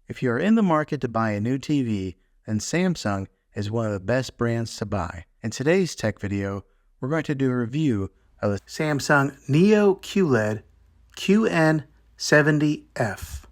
If you are in the market to buy a new TV, then Samsung is one of the best brands to buy. In today's tech video, we're going to do a review of the Samsung Neo QLED QN70F.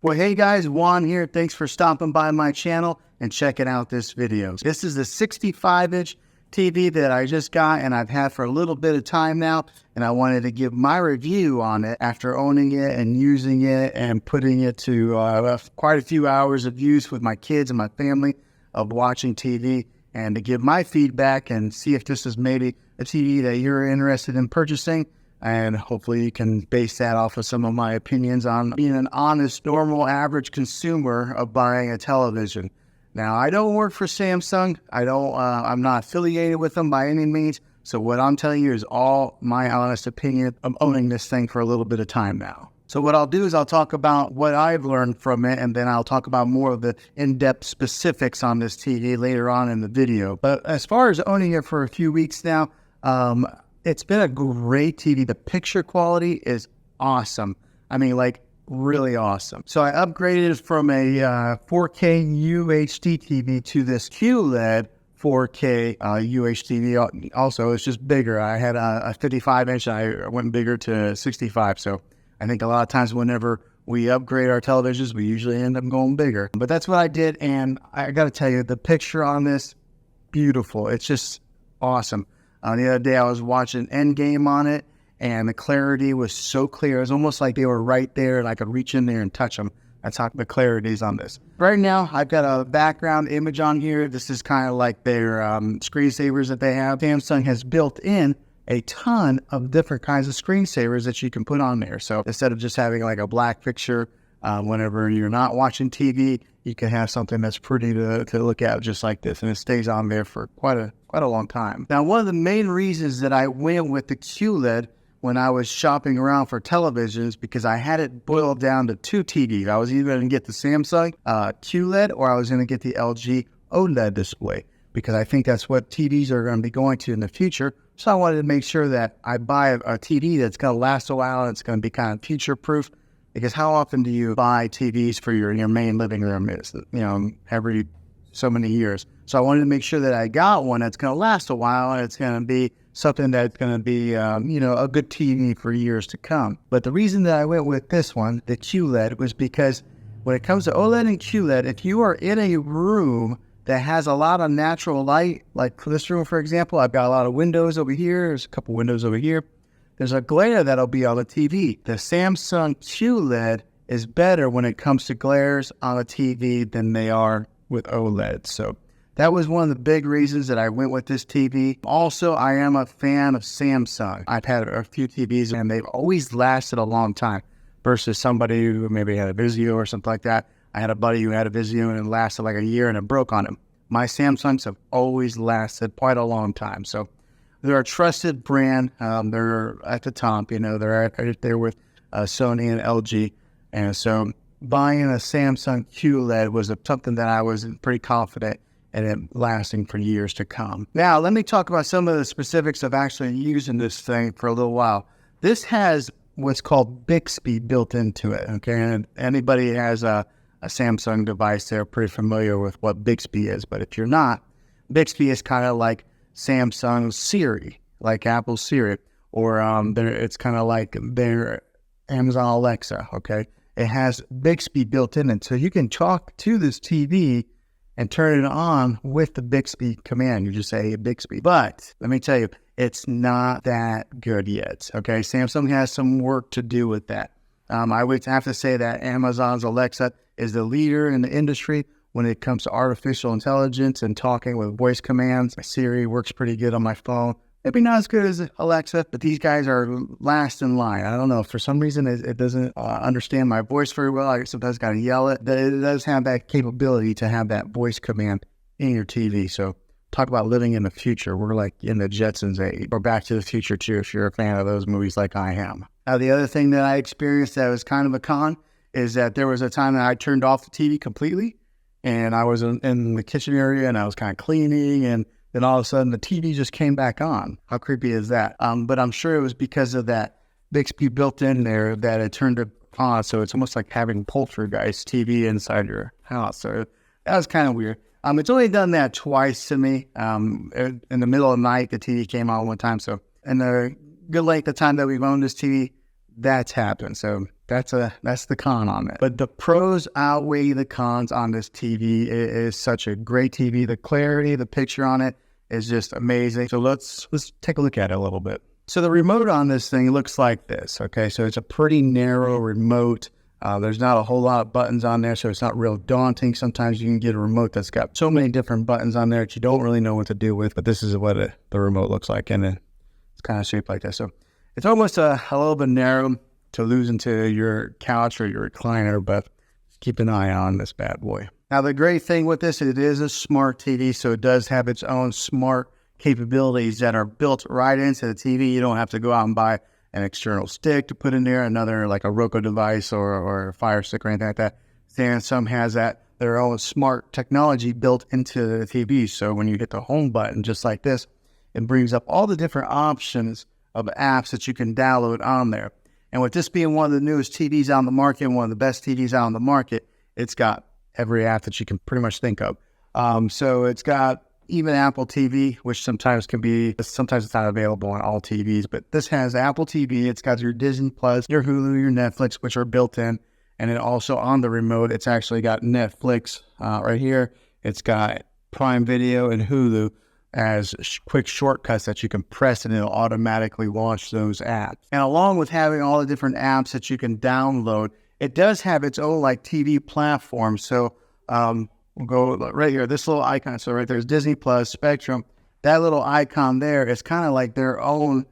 Well, hey guys, Juan here. Thanks for stopping by my channel and checking out this video. This is the 65-inch TV that I just got and I've had for a little bit of time now, and I wanted to give my review on it after owning it and using it and putting it to quite a few hours of use with my kids and my family of watching TV, and to give my feedback and see if this is maybe a TV that you're interested in purchasing. And hopefully you can base that off of some of my opinions on being an honest, normal, average consumer of buying a television. Now, I don't work for Samsung. I'm not affiliated with them by any means. So what I'm telling you is all my honest opinion of owning this thing for a little bit of time now. So what I'll do is I'll talk about what I've learned from it, and then I'll talk about more of the in-depth specifics on this TV later on in the video. But as far as owning it for a few weeks now, it's been a great TV. The picture quality is awesome. I mean, like, really awesome. So I upgraded from a 4K UHD TV to this QLED 4K UHD. Also, it's just bigger. I had a 55-inch. I went bigger to 65. So I think a lot of times whenever we upgrade our televisions, we usually end up going bigger. But that's what I did, and I got to tell you, the picture on this, beautiful. It's just awesome. The other day I was watching Endgame on it, and the clarity was so clear. It was almost like they were right there and I could reach in there and touch them. That's how the clarity is on this. Right now, I've got a background image on here. This is kind of like their screensavers that they have. Samsung has built in a ton of different kinds of screensavers that you can put on there. So instead of just having like a black picture, whenever you're not watching TV, you can have something that's pretty to look at just like this, and it stays on there for quite a long time. Now, one of the main reasons that I went with the QLED when I was shopping around for televisions, because I had it boiled down to two TVs. I was either going to get the Samsung QLED or I was going to get the LG OLED display, because I think that's what TVs are going to be going to in the future. So I wanted to make sure that I buy a TV that's going to last a while and it's going to be kind of future-proof, because how often do you buy TVs for your main living room? It's, every so many years. So I wanted to make sure that I got one that's going to last a while and it's going to be something that's going to be, a good TV for years to come. But the reason that I went with this one, the QLED, was because when it comes to OLED and QLED, if you are in a room that has a lot of natural light, like this room, for example, I've got a lot of windows over here. There's a couple windows over here. There's a glare that'll be on the TV. The Samsung QLED is better when it comes to glares on a TV than they are with OLED. So that was one of the big reasons that I went with this TV. Also, I am a fan of Samsung. I've had a few TVs and they've always lasted a long time versus somebody who maybe had a Vizio or something like that. I had a buddy who had a Vizio and it lasted like a year and it broke on him. My Samsungs have always lasted quite a long time. So they're a trusted brand. They're at the top, they're right there with Sony and LG. And so buying a Samsung QLED was something that I was pretty confident and it lasting for years to come. Now, let me talk about some of the specifics of actually using this thing for a little while. This has what's called Bixby built into it, okay? And anybody who has a Samsung device, they're pretty familiar with what Bixby is. But if you're not, Bixby is kind of like Samsung's Siri, like Apple's Siri, or it's kind of like their Amazon Alexa, okay? It has Bixby built in it, so you can talk to this TV and turn it on with the Bixby command. You just say, hey, Bixby. But let me tell you, it's not that good yet, okay? Samsung has some work to do with that. I would have to say that Amazon's Alexa is the leader in the industry when it comes to artificial intelligence and talking with voice commands. Siri works pretty good on my phone. Maybe not as good as Alexa, but these guys are last in line. I don't know. For some reason, it doesn't understand my voice very well. I sometimes got to yell it. But it does have that capability to have that voice command in your TV. So talk about living in the future. We're like in the Jetsons age, or Back to the Future too, if you're a fan of those movies like I am. Now, the other thing that I experienced that was kind of a con is that there was a time that I turned off the TV completely, and I was in the kitchen area and I was kind of cleaning, and then all of a sudden the TV just came back on. How creepy is that? But I'm sure it was because of that Bixby built in there that it turned it on, so it's almost like having poltergeist TV inside your house. So that was kind of weird. It's only done that twice to me. In the middle of the night, the TV came on one time. So in the good length of time that we've owned this TV, that's happened. So that's the con on it. But the pros outweigh the cons on this TV. It is such a great TV. The clarity, the picture on it is just amazing. So let's take a look at it a little bit. So the remote on this thing looks like this. Okay, so it's a pretty narrow remote. There's not a whole lot of buttons on there, so it's not real daunting. Sometimes you can get a remote that's got so many different buttons on there that you don't really know what to do with, but this is what the remote looks like, and it's kind of shaped like that. So it's almost a little bit narrow to lose into your couch or your recliner, but keep an eye on this bad boy. Now, the great thing with this, it is a smart TV, so it does have its own smart capabilities that are built right into the TV. You don't have to go out and buy an external stick to put in there, another like a Roku device or a Fire Stick or anything like that. Samsung has their own smart technology built into the TV. So when you hit the home button, just like this, it brings up all the different options of apps that you can download on there. And with this being one of the newest TVs on the market, one of the best TVs out on the market, it's got every app that you can pretty much think of. So it's got even Apple TV, which sometimes it's not available on all TVs, but this has Apple TV. It's got your Disney Plus, your Hulu, your Netflix, which are built in. And then also on the remote, it's actually got Netflix right here. It's got Prime Video and Hulu as quick shortcuts that you can press and it'll automatically launch those apps. And along with having all the different apps that you can download, it does have its own like TV platform. So we'll go right here, this little icon. So right there's Disney Plus, Spectrum. That little icon there is kind of like their own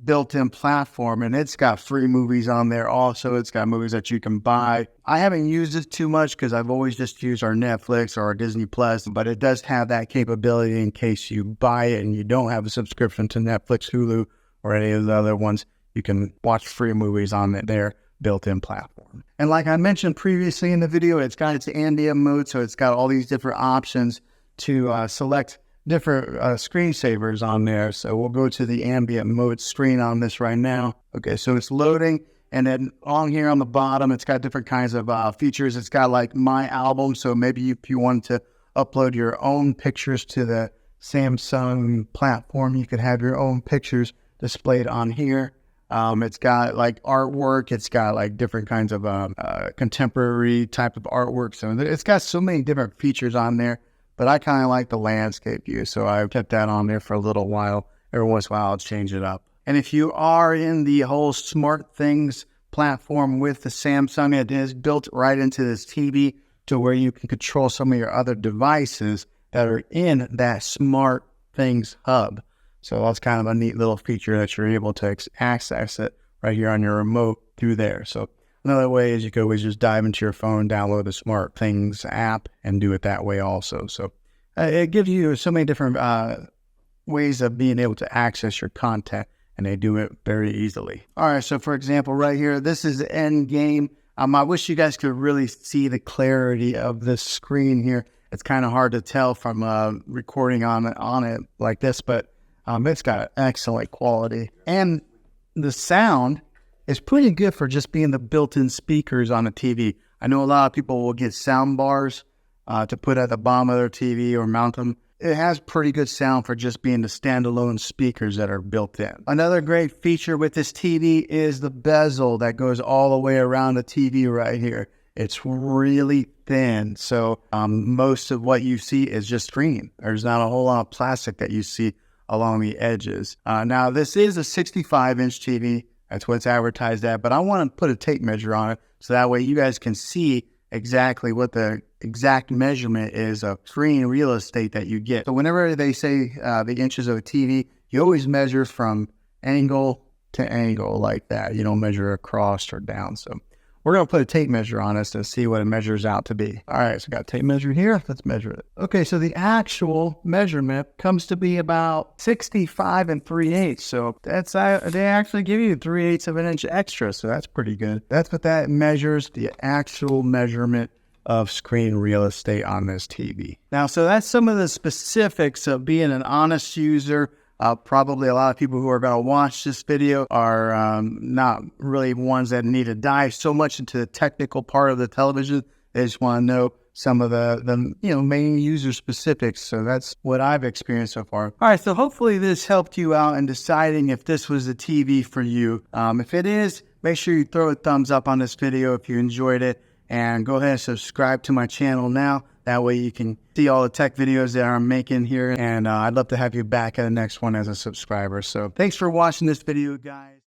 built-in platform, and it's got free movies on there also. It's got movies that you can buy. I haven't used it too much because I've always just used our Netflix or our Disney Plus, but it does have that capability in case you buy it and you don't have a subscription to Netflix, Hulu, or any of the other ones. You can watch free movies on their built-in platform. And like I mentioned previously in the video, it's got its ambient mode, so it's got all these different options to select different screensavers on there. So we'll go to the ambient mode screen on this right now. Okay, so it's loading, and then on here on the bottom, it's got different kinds of features. It's got like My Album, so maybe if you want to upload your own pictures to the Samsung platform, you could have your own pictures displayed on here. It's got like artwork. It's got like different kinds of contemporary type of artwork. So it's got so many different features on there. But I kind of like the landscape view, so I've kept that on there for a little while. Every once in a while, I'll change it up. And if you are in the whole smart things platform with the Samsung, it is built right into this TV to where you can control some of your other devices that are in that smart things hub. So that's kind of a neat little feature that you're able to access it right here on your remote through there. So another way is you could always just dive into your phone, download the Smart Things app, and do it that way also. So it gives you so many different ways of being able to access your content, and they do it very easily. All right, so for example, right here, this is the end game. I wish you guys could really see the clarity of this screen here. It's kind of hard to tell from recording on it like this, but it's got excellent quality. And the sound is pretty good for just being the built-in speakers on a TV. I know a lot of people will get sound bars to put at the bottom of their TV or mount them. It has pretty good sound for just being the standalone speakers that are built in. Another great feature with this TV is the bezel that goes all the way around the TV right here. It's really thin, so most of what you see is just screen. There's not a whole lot of plastic that you see along the edges. Now, this is a 65-inch TV. That's what it's advertised at, but I want to put a tape measure on it so that way you guys can see exactly what the exact measurement is of screen real estate that you get. So whenever they say the inches of a TV, you always measure from angle to angle like that. You don't measure across or down. So we're going to put a tape measure on this to see what it measures out to be. All right, so I got a tape measure here. Let's measure it. Okay, so the actual measurement comes to be about 65 3/8. So that's they actually give you 3/8 of an inch extra, so that's pretty good. That's what that measures, the actual measurement of screen real estate on this TV. Now, so that's some of the specifics of being an honest user, Probably a lot of people who are going to watch this video are not really ones that need to dive so much into the technical part of the television. They just want to know some of the main user specifics. So that's what I've experienced so far. All right, so hopefully this helped you out in deciding if this was a TV for you. If it is, make sure you throw a thumbs up on this video if you enjoyed it, and go ahead and subscribe to my channel now. That way you can see all the tech videos that I'm making here, and I'd love to have you back at the next one as a subscriber. So thanks for watching this video, guys.